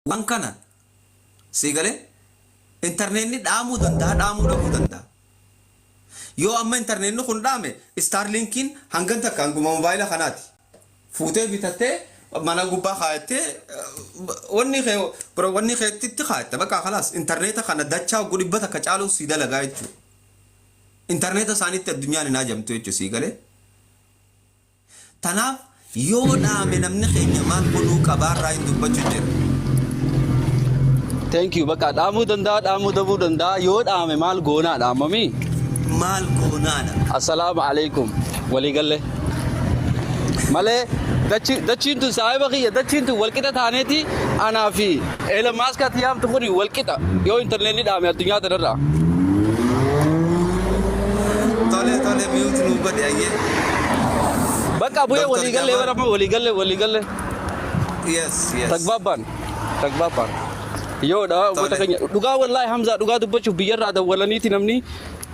wankana sigale internet ni damu danda yo amma internet no kun dame starlinkin hanganta kan guma mobile khanati fute bitate mana gubba khayte wonni khayte khayte baka khalas internet khana dacha gudibata ka chalu sida lagaychu internet sanit dunya ni najamtu echu sigale tanaf yo dame namne khenya man kunu kabara indu bachu. Thank you. Baka damu dabu danda yo dame mal gona da mami. Mal gona da. Assalamu alaikum. Wali galle. Male dachin tu sahiba ki dachin tu walkita thane thi ana fi. Ela maska thiyam tu khuri walkita. Yo internet ni dame dunya tarra. Tole mute nu bade aye. Baka buye wali galle wara ma wali galle. Yes. Takbaban. Yo da wata kanya duga wallahi Hamza duga dubbachu biyar da walani tinamni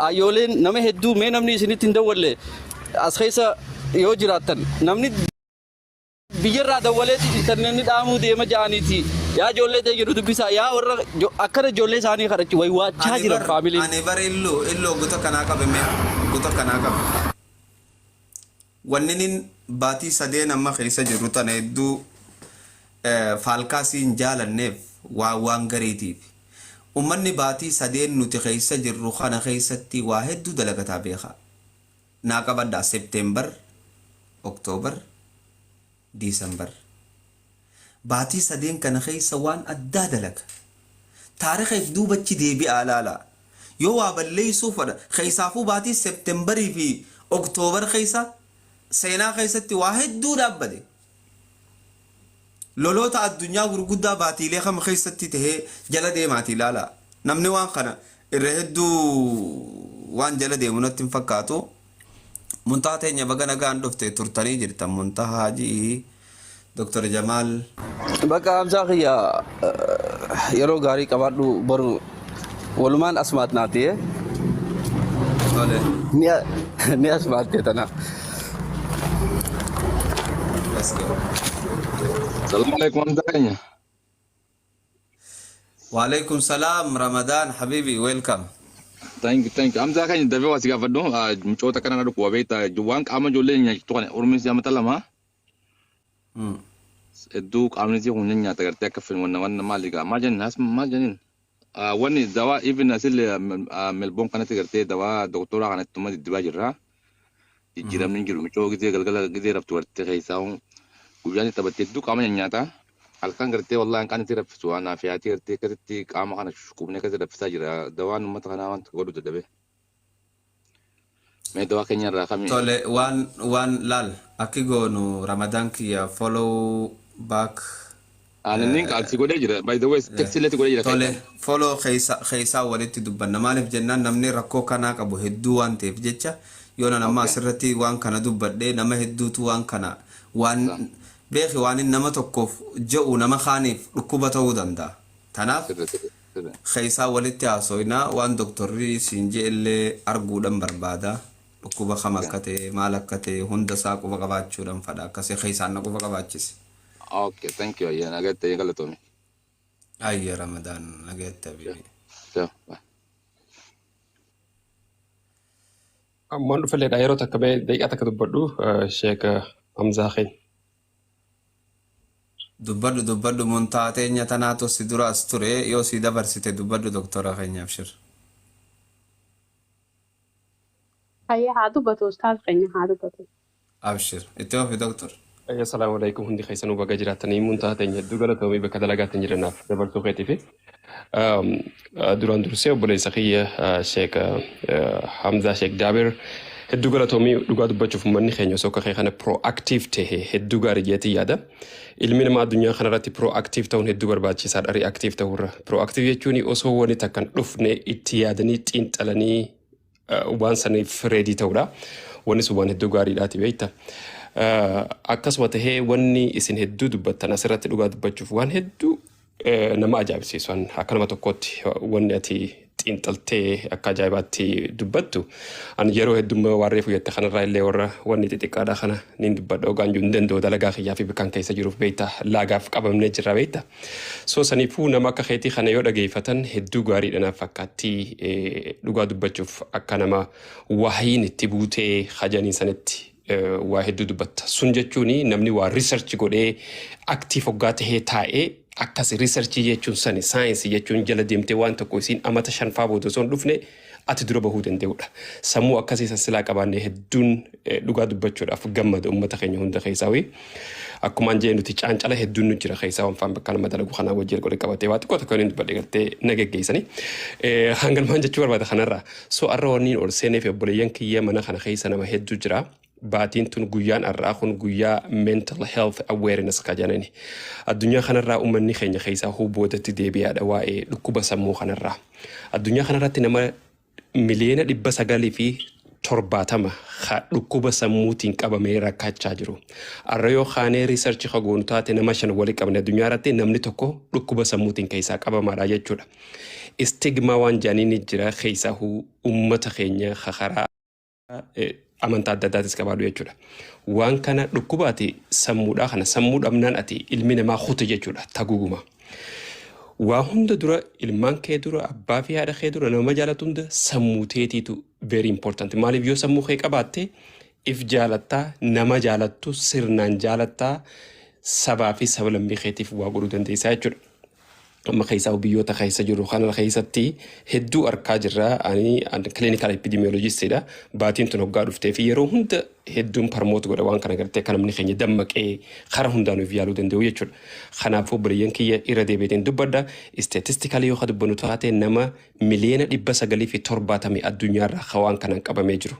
ayolen name heddu me namni sinitin da walle askhaysa yo jiratan namni biyar da walle internet ni damu de ma jani thi ya jolle de gidu bisa ya warra akara jolle sani kharachi wai wa chajira family ane bar illo guto kanaka beme guto kanaka wanninin bati sadena ma khaysa jirutan heddu falkasi jalanef وانغريتي ومني باتي سدين نتخيسة جروخانا خيستي واحد دو دلقتا بيخا ناكا بدا سبتمبر اكتوبر ديسمبر باتي سدين كان خيسة وان ادا دلق تاريخ دو بچي دي بي آلالا يو وابلي سوفر خيسافو باتي سبتمبر في اكتوبر خيسة سينا خيستي واحد دو دابدي لولوتا الدنيا غرغدا باتيلي خم خيستي ته جلدي ماتي لا نمني وان خنا الرهدو وان جلدي منتم فكاتو منتهى ني بغنا غان دفته ترتني جرت منتهى جي دكتور جمال بقى امزاخيا يرو غاري كبادو برو ولمان اسمات ناتي ولا ني اسمات تنا السلام عليكم أمزاكني. وعليكم السلام رمضان حبيبي ويلكم. Thank you. أمزاكني دبي واسيكا فدو مشوتا كنا ندوك وبيتا جوانك أما جولين يا توكان أورميس يا متلما. الدوك أمنيتي هونين يا تكرتك كفين وانا مالك ما جنين ناس ما جنين. واني دواء even أسيل ملبون كانت تكرتي دواء دكتورة كانت تما تدباجرها. يجرم نيجرو مشوك كذي كذي ربطوا تكيساهم. وجاني تبتدي دوك أما نياتا. Alkan gerti wallah kan tirap suana fiati gerti kama kana shukubne ka tirap sajira dawan mata kana wan godu dabe me dawa kenya ra kami tole one lal akigo no ramadan ki ya follow back ana link al sigode jira by the way text let gode jira tole follow khaysa waleti dubbanna malif jannan namni rakko kana ka bu heddu wante jecha yona nama sirrati wan kana dubbade nama heddu tu wan kana wan بيخي وان انما توقف جو نما خانف ركوبته ودندا تناف خيسا ولتي اسوينا وان دكتور ري سينجي اللي ارغو دم بربادا ركوبه خمكته مالكته هندسا كو بغباچو دم فدا كسي خيسا نكو بغباچس اوكي ثانك يو يا نغت يغلطومي اي رمضان نغت بيبي من فلي دايرو تكبي دقيقه تكدبدو شيخ حمزه خين dubbaddu montaate nyatanato sidura asture yo si dabarsite dubbaddu doktora khanya abshir هي هادو بتو استاذ قني هادو بتو abshir اتوفي دكتور السلام عليكم هندي خيسنو بقى جراتني منتهى تني دوغلا تومي بكدلغات تنجرنا دبل تو خيتي في دوران درسي وبلي سخيه شيخ حمزه شيخ جابر هدوغلا تومي دوغا دبچو فمن خينيو سوكا خيخنا برو اكتيف ته هدوغا ريتي يادا ilmi nama dunya khanarati proactive tawn heddu barbachi sad reactive tawra proactive yechuni oso woni takkan dufne ittiyadani tintalani wansani fredi tawra woni suban heddu gari dati beita akkaswata he woni isin heddu dubbatan asirati duga dubbachuf wan heddu nama ajabsi son hakanama tokkoti woni ati xiinxaltee akka ajaa'ibaatti dubbattu an yeroo heddummaa waan reefu jette kanarraa illee warra wanni xixiqqaadha kana nin dubbadha ogaan jiru hin danda'u dalagaa kiyyaa fi bakkaan keessa jiruuf beekta laagaaf qabamnee jirra beekta soo saniifuu nama akka keetii kana yoo dhageeffatan hedduu gaariidha naaf fakkaatti dhugaa dubbachuuf akka nama waahiin itti buutee hajaniin sanitti waa hedduu dubbatta sun jechuun namni waa riisarchi godhee aktiif hoggaa tahee taa'ee akkas riisarchii jechuun sani saayinsii jechuun jala deemtee waan tokko isiin amata 5 booda osoo hin dhufne ati dura bahuu danda'udha. Sammuu akkasii silaa qabaannee hedduun dhugaa dubbachuudhaaf gammada uummata keenya hunda keessaa akkuma jee nuti caancala hedduun nu jira keessaa waan faan bakka nama dalagu kanaa wajjin godhe qabatee waa xiqqoo tokko inni dubbadhe gartee nagaggeessanii hangalmaan jechuu barbaada kanarraa soo arra wanniin ol seenee fi obboleeyyan kiyya mana kana keessa nama hedduu jira. Baatiin tun guyyaan arraa kun guyyaa mental health awareness ka janani addunyaa kanarraa uummanni keenya keessaa hubootatti deebi'aadha waa'ee dhukkuba sammuu kanarraa addunyaa kanarratti nama miliyoona 970 dhukkuba sammuutiin qabamee rakkachaa jiru arra yoo kaanee riisarchi kagoonu taate nama 5 walii qabne addunyaa irratti namni tokko dhukkuba sammuutiin keessaa qabamaadha jechuudha istigmaa waan jaaniin jira keessaa uummata keenya karaa amantaa adda addaatis qabaadhu jechuudha. Waan kana dhukkubaati sammuudhaa kana sammuu dhabnaan ati ilmi namaa huta jechuudha taguguma. Waa hunda dura ilmaan kee dura abbaa fi haadha kee dura nama jaalatu hunda sammuu teetiitu very important. Maaliif yoo sammuu kee qabaatte if jaalattaa nama jaalattu sirnaan jaalattaa sabaa fi sablammii keetiif waa godhuu dandeessaa jechuudha. Amma keessaa biyyoota keessa jiru kana keessatti hedduu arkaa jirra ani clinical epidemiologistidha baatiin tun hoggaa dhuftee fi yeroo hunda hedduun parmoot godha waan kana gartee kan namni keenya dammaqee kara hundaanuuf yaaluu danda'u jechuudha. Kanaafuu obboleeyyan kiyya irra deebiitiin dubbadha statistically yoo dubbannu taate nama miliyoona 970 addunyaarraa waan kanaan qabamee jiru.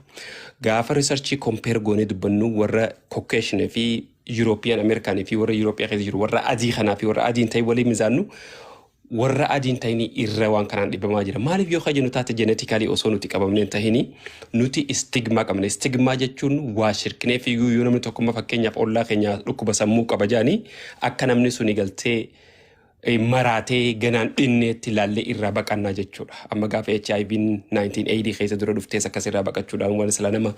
Gaafa researchii compare goonee dubbannu warra Caucasian fi European American fi warra European keessa jiru warra adii kanaa fi warra adiin ta'e waliin mizaannu warra adiin ta'ini irra waan kanaan dhibamaa jira. Maaliif yoo kajennu taate genetically osoo nuti qabamneen tahini nuti stigma qabna. Stigma jechuun waa shirkinee fi yoo namni tokkummaa fakkeenyaaf ollaa keenya dhukkuba sammuu qaba jaanii akka namni suni galtee maraatee ganaan dhinneetti ilaallee irraa baqannaa jechuudha. Amma gaafa HIV 1980 keessa dura dhuftees akkas irraa baqachuudhaan waan sila nama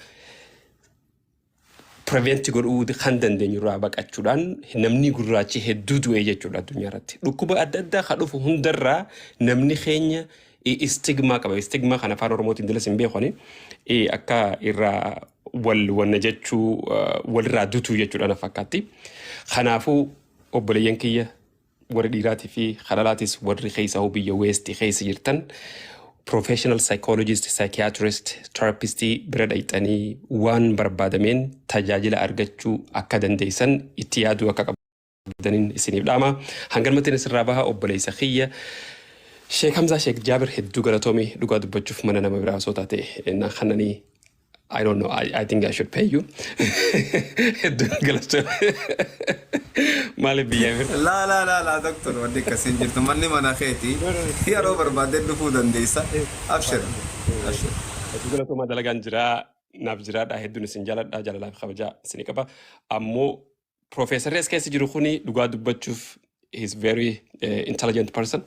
prevent godhuu kan dandeenyu irraa baqachuudhaan namni gurraachi hedduu du'ee jechuudha addunyaa irratti. Dhukkuba adda addaa kan dhufu hundarraa namni keenya stigma qaba. Stigma kan afaan Oromootiin dilas hin beekani akka irraa wanna jechuu walirraa dutuu jechuudha na fakkaatti. Kanaafuu obboleeyyan kiyya warri dhiiraatii fi halalaatis warri keessa biyya West keessa jirtan professional psychologist, psychiatrist, therapist bira dhaqxanii waan barbaadameen tajaajila argachuu akka dandeessan itti yaaduu akka qabdaniin isiniif dhaama. Hangalmatiin isirraa baha obboleessa kiyya Sheek Hamzaa Sheek Jaabir hedduu galatoomii dhugaa dubbachuuf mana nama biraa osoo taate na kananii I don't know. I think I should pay you. Mali biya. La doctor wadi kasin jirtu manni mana kheti. Ya robar baden dufu dandeessa. Abshir. Abshir. Gula to madalagan jira naf jira da heddu nisin jaladha jalala khabaja sinikaba. Ammo Professor Reskesi jiru khuni dhugaa dubbachuuf he's very intelligent person.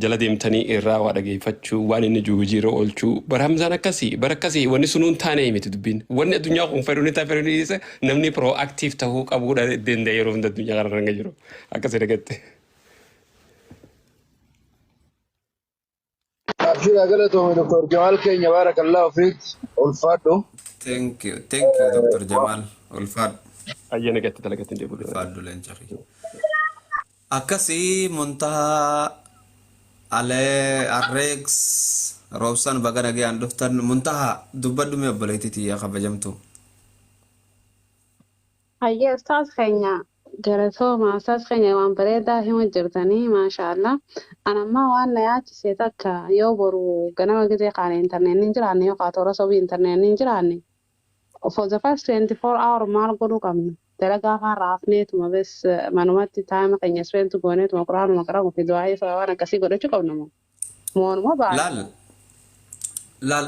Jala deemtanii irraa waa dhageeffachuu waan inni jiru oolchuu Hamzaan akkasii wanni sun taanee miti dubbiin wanni addunyaa kun fedhuun isaa fedhuun isa namni proactive ta'uu qabuudha danda'e yeroo hunda addunyaa kana ranga jiru akkasii dhagatte. Abshir galatoome Dr. Jamal Kenya barakallahu fiik ulfaadhu. Thank you Dr. Jamal ulfaadhu. Ayyana gatte dalagatin deebi'u. Ulfaadhu leencafi. Akkasii muntahaa Ale Arrex Robson bagana ge anduftan muntaha dubbaddu me obboleetiti ya kabajamtu. Hayya ustaz keenya galatooma ustaz keenya waan bareedaa hima jirtanii maashaallah. Anamma waan na yaachise takka yoo boru ganama gizee qaane interneetiin jiraanne yoo qaatoora sobii interneetiin jiraanne. For the first 24 hour maal godhuu qabna. Dalagaa kan raafneetuma bes manumatti taa'ima keenya seentu gooneetuma quraanuma qaramu fi du'aa waan akkasii godhachuu qabna moo. Moonuma baala. Laal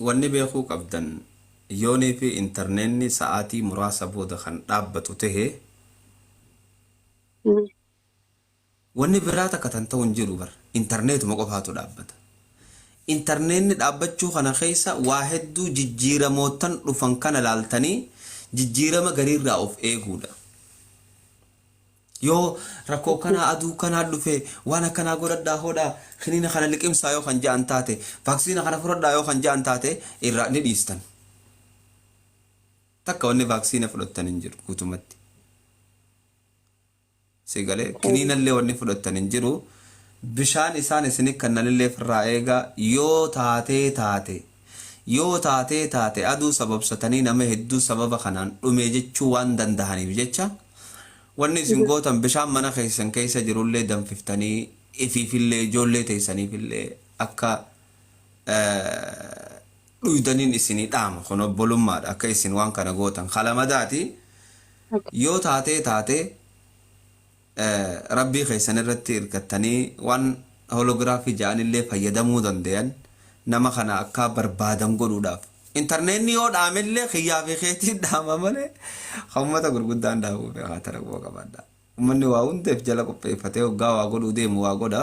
wanni beekuu qabdan yoonii fi internetni sa'aatii muraasa booda kan dhaabbatu tahee wanni biraa takka tan ta'u hin jiru bar internetuma qofaatu dhaabbata. Internetni dhaabbachuu kana keessa waa hedduu jijjiiramootan dhufan kana laaltanii jijjiirama gariirraa of eeguudha. Yoo rakkoo kana aduu kana dhufe waan akkanaa godhadhaa hodhaa kiniina kana liqimsaa yoo kan ja'an taate vaaksiina kana fudhadhaa yoo kan ja'an taate irraa ni dhiistan. Takka wanni vaaksiina fudhattan hin jiru guutumatti. Sigalee kiniinallee wanni fudhattan hin jiru. Bishaan isaan isin kannanillee firraa eegaa yoo taate aduu sababsatanii nama hedduu sababa kanaan dhume jechuu waan dandahaniif jecha wanni isin gootan bishaan mana keessan keessa jirullee danfiftanii ifiifillee ijoollee teessaniifillee akka dhuydaniin isinii dhaama kun obbolummaadha akka isin waan kana gootan kalamadaati yoo taate rabbii keessan irratti hirkattanii waan holograafii ja'anillee fayyadamuu dandayan nama kana akka barbaadan godhuudhaaf. Internetni yoo dhaamellee xiyyaa fi keetiin dhaama malee uummata gurguddaan dhaabuu fi haa taraquu qabaadha. Uummanni waa hundeef jala qopheeffatee waggaa waa godhuu deemu waa godha.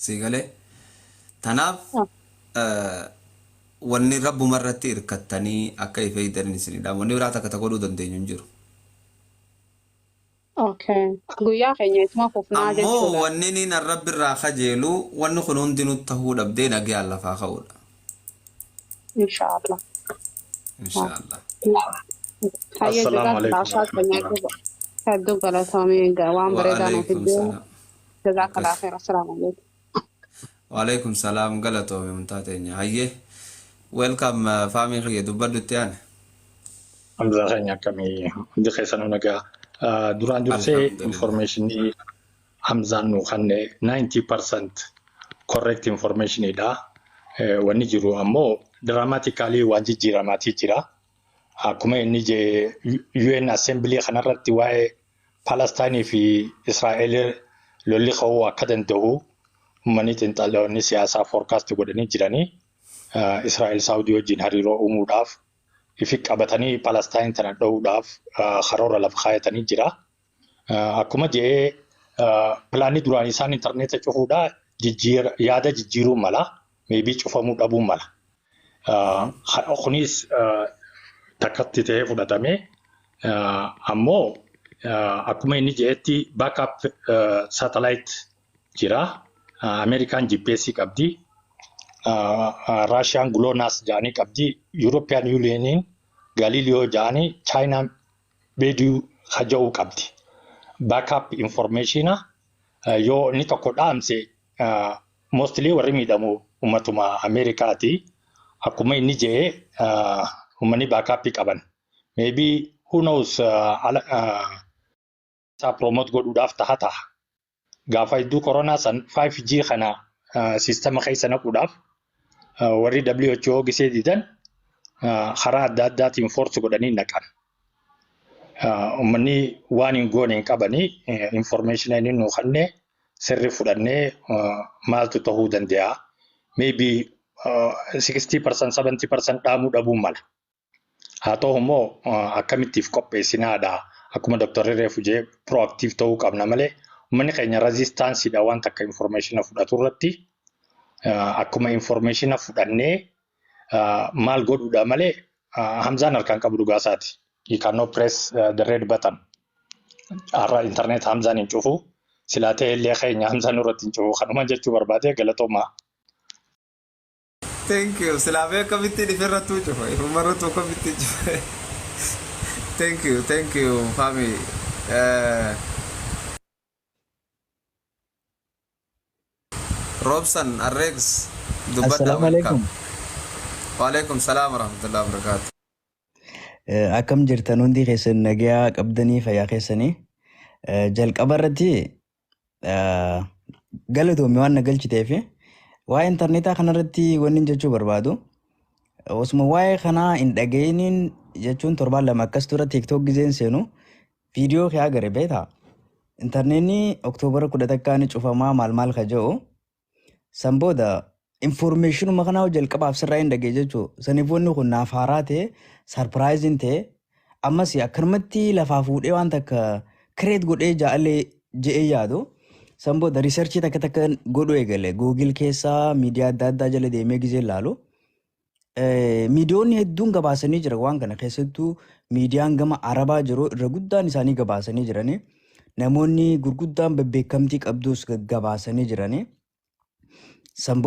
Sigalee. Tanaaf wanni rabbuma irratti hirkattanii akka ifeeydan isinidha. Wanni biraa takka godhuu dandeenyu hin jiru. Okay. Guyyaa keenya ituma fufnaa Ammoo jechuudha. wanni niin rabbi irraa kajeelu wanni kun hundi nutti tahuu dhabdee nagaan lafaa ka'uudha. Inshaallah. Inshaallah. Hayyee Assalamu jazaak alaikum laashaa keenya warahmatullahi. hedduu galatoomii waan bareedaa nuuf Waalaikum iddoo salaam. jazaak khayr. Assalaamu alaikum. Waalaikum salaam galatoome mumtaa teenya. Hayyee. Welcome faamii kiyya dubbaddutti yaane. Hamza keenya akkamii hundi keessanuu nagaa. Duraan dursee Alhamdulillah. informationii Hamzaan nu kanne 90% correct informationidha. Wanni jiru ammoo dramatically waan jijjiiramaatii jira. Akkuma inni je UN Assembly kanarratti waa'ee Palestine fi Israa'el lolli ka'uu akka danda'u uummanni xiinxaltoonni siyaasaa forecast godhanii jiranii. Israa'el Saawudii wajjin hariiroo uumuudhaaf ifi qabatanii Palestine tana dha'uudhaaf karoora lafa kaayatanii jira. Akkuma jedhee pilaanii duraan isaan intarneeta cufuudhaa yaada jijjiiruu mala, maybe cufamuu dhabuu mala. Kunis takkatti ta'ee fudhatame. Ammoo akkuma inni jedhetti backup satellite jira. Amerikaan GPS qabdi. Russian GLONASS jaanii qabdi. European Union Galileo jaanii China Beidou haja'uu qabdi. Backup information yoo inni tokko dhaamse mostly warri miidhamu ummatuma Amerikaati. Akkuma inni jedhee uummanni backup qaban. Maybe who knows isaa promote godhuudhaaf ta'a. Gaafa iddoo koronaa san 5G kana sistema keessa naquudhaaf warri WHO gisee didan karaa adda addaatiin force godhanii naqan. Uummanni waan hin goone hin qabanii information inni nu kanne sirri fudhannee maaltu ta'uu danda'a. Maybe 60% 70% dhaamuu dhabuu mala. Haa ta'u immoo akkamittiif qopheessinaadha. Akkuma Dr. Reefu jee proactive ta'uu qabna malee uummanni keenya resistansiidha waan takka information fudhatu irratti. Akkuma information fudhannee maal godhuudha malee Hamzaan harkaan qabu dhugaasaati. You cannot press the red button. Har'a internet Hamzaan hin cufu. Silaa ta'e illee keenya Hamzaan irratti hin cufu. Kanuma jechuu barbaade galatoomaa. Thank you. Silaafee akkamitti dhifirrattuu cufa. Ifumarrattuu akkamitti cufa. Thank you, Fami. Robson, Arrex, dubbadha. Assalamu alaikum. Waalaikum salaam warahmatullahi wabarakatuh. Akkam jirtan hundi keessan nagaa qabdanii fayyaa keessanii. Jalqaba irratti galatoomii waan na galchiteef waa'ee intarneetaa kanarratti wanni jechuu barbaadu. Osuma waa'ee kanaa hin dhaga'iniin jechuun torbaan lama akkas tura TikTok gizeen seenu viidiyoo kee agarre beektaa. Intarneetni Oktoobara 11 cufamaa maal ka jedhu san booda informationuma kanaa jalqabaaf sirraa hin dhagee jechuudha. Saniif wanni kun naaf haaraa ta'e sarpiraayiziin ta'e ammas akkanumatti lafaa fuudhee waan takka kireet godhee ja'alee je'ee yaadu San booda riisarchii takka takka godhuu eegale. Googil keessaa miidiyaa adda addaa jala deemee gizee ilaalu. Miidiyoonni hedduun gabaasanii jira waan kana keessattuu miidiyaan gama Arabaa jiru irra guddaan isaanii gabaasanii jirani. Namoonni gurguddaan beekamtii qabdus gabaasanii jirani. San